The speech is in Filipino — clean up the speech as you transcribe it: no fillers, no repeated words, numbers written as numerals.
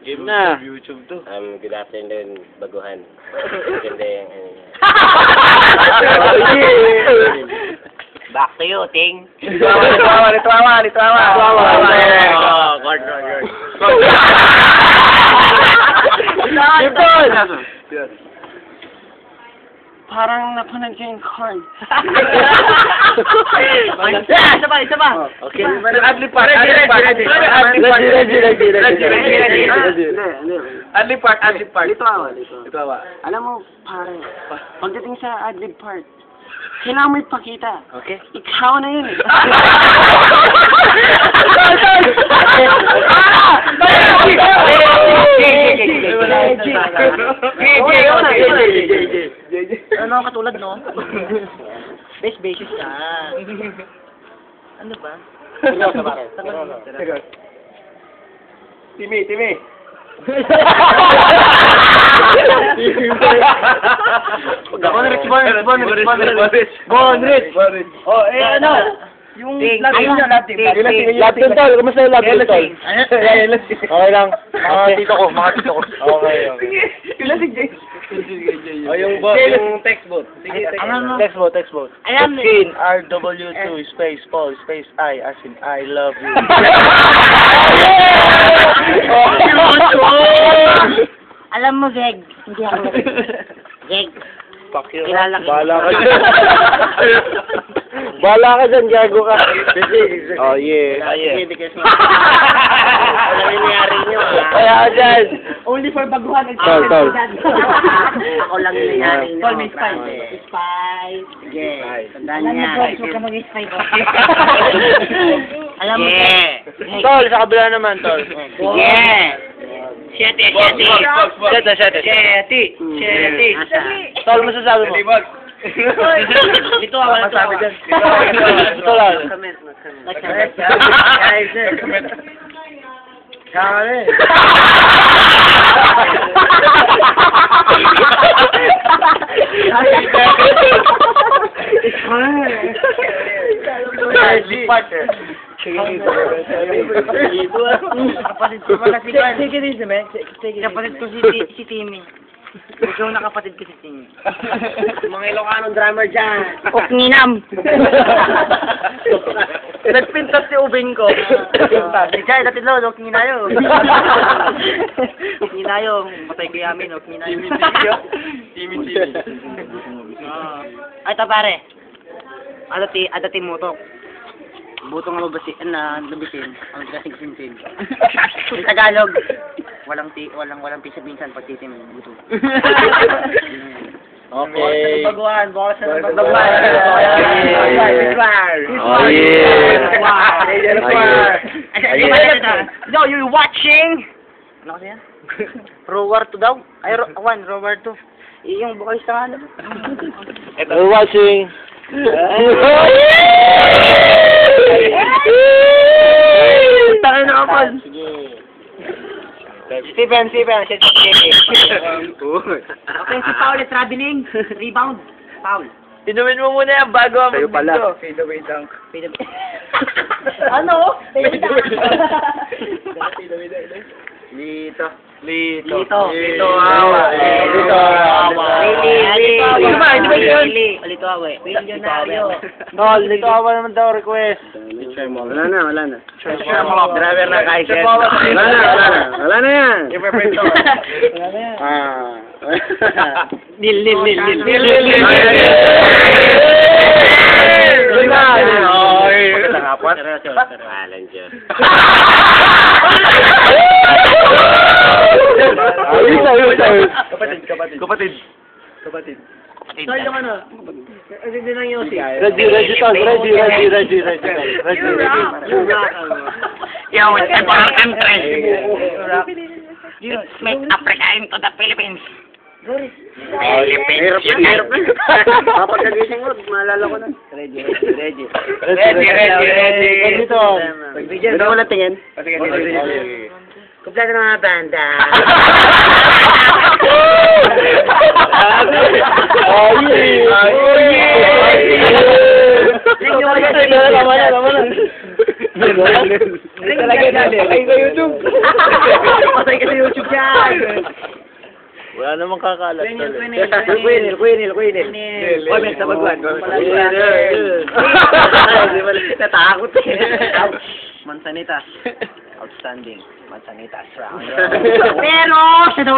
Game na. YouTube to. Good afternoon, baguhan. Maganda yung ano niya. Back to you, Ting. Litwawa. Guard. Yes. Parang napanood ko yung card. Isa pa. Okay. Adli part. Litwawa. Alam mo, pare, pagdating sa adlib part, kailangan mo ipakita. Okay. Ikaw na yun. Ano katulad, no? Basis ka. Ano ba? Timi. Bonrich. Oh, ano? Yung lab team. Lab team tol. Kamusta yung lab team tol? Okay lang. Mga tito ko. Okay. Oh, yung textbook. Textbook. Skin RW2 space Paul space I as in I love you. Alam mo, Greg. Hindi ako. Greg. Fuck you. Kilala kita. Bahala ka dyan, gago ka. Oh, yeah. Hindi kasi. Alam yung nangyari nyo, Kaya ka dyan. Only for baguhan. Tol. Ako lang yung nangyari nyo. Tol, may spice. Spice. Sige. Tandaan Alam mo, niya. Tol, huwag ka mag-spice. Alam mo, Greg. Tol, sa kabila naman, tol. Sige. Siyete. Tol, masasabi mo? Dito ako lang. Masabi dyan. Ito lang. Kaya Kapatid ko pala si Juan. Kapatid ko si Timmy. Ikaw na kapatid ko si Timmy. Mga Ilocano drummer dyan. Okninam. Nagpintas si Ubing ko. Diyan, dati lo, Okninayo. Okninayo, matay ko yamin, Okninayo. Timmy. Ay, pare. Adati motok. Butong lubisin, ang kasing sinsin. Sa Tagalog, walang pisa-pinsan pag titim, buto. Okay. Baguhan. Oh, yeah. No, you're watching! Ano kasi yan? Rower 2 daw? Ay, Rower 2. Yung vocalista nga alam. We're watching. Tayo na kapal. Sige. Steven. Okay, si Paul is traveling. Rebound. Paul. Inumin mo muna yan bago ang Sa'yo pala. Fade away dunk. Ano? Lito. Awa. Tol, Lito Awa naman daw request. Wala na. Driver na Kaiser. Wala na yan. Nil. Walang dyan. Kapatid. Tol, yung ano? Hindi lang yung si. Ready. Yo, it's a foreign country. Make Africa into the Philippines. Philippines, yun nga. Kapag nagising mo, maalala ko na. Ready. Dito. Dito mo lang tingin. Kompleto ng mga banda. Patay ka sa YouTube. Wala namang kakalat. Quinil. Oy, may sabagwan. Natakot eh. Mansanitas. Outstanding. Mansanitas round. Pero,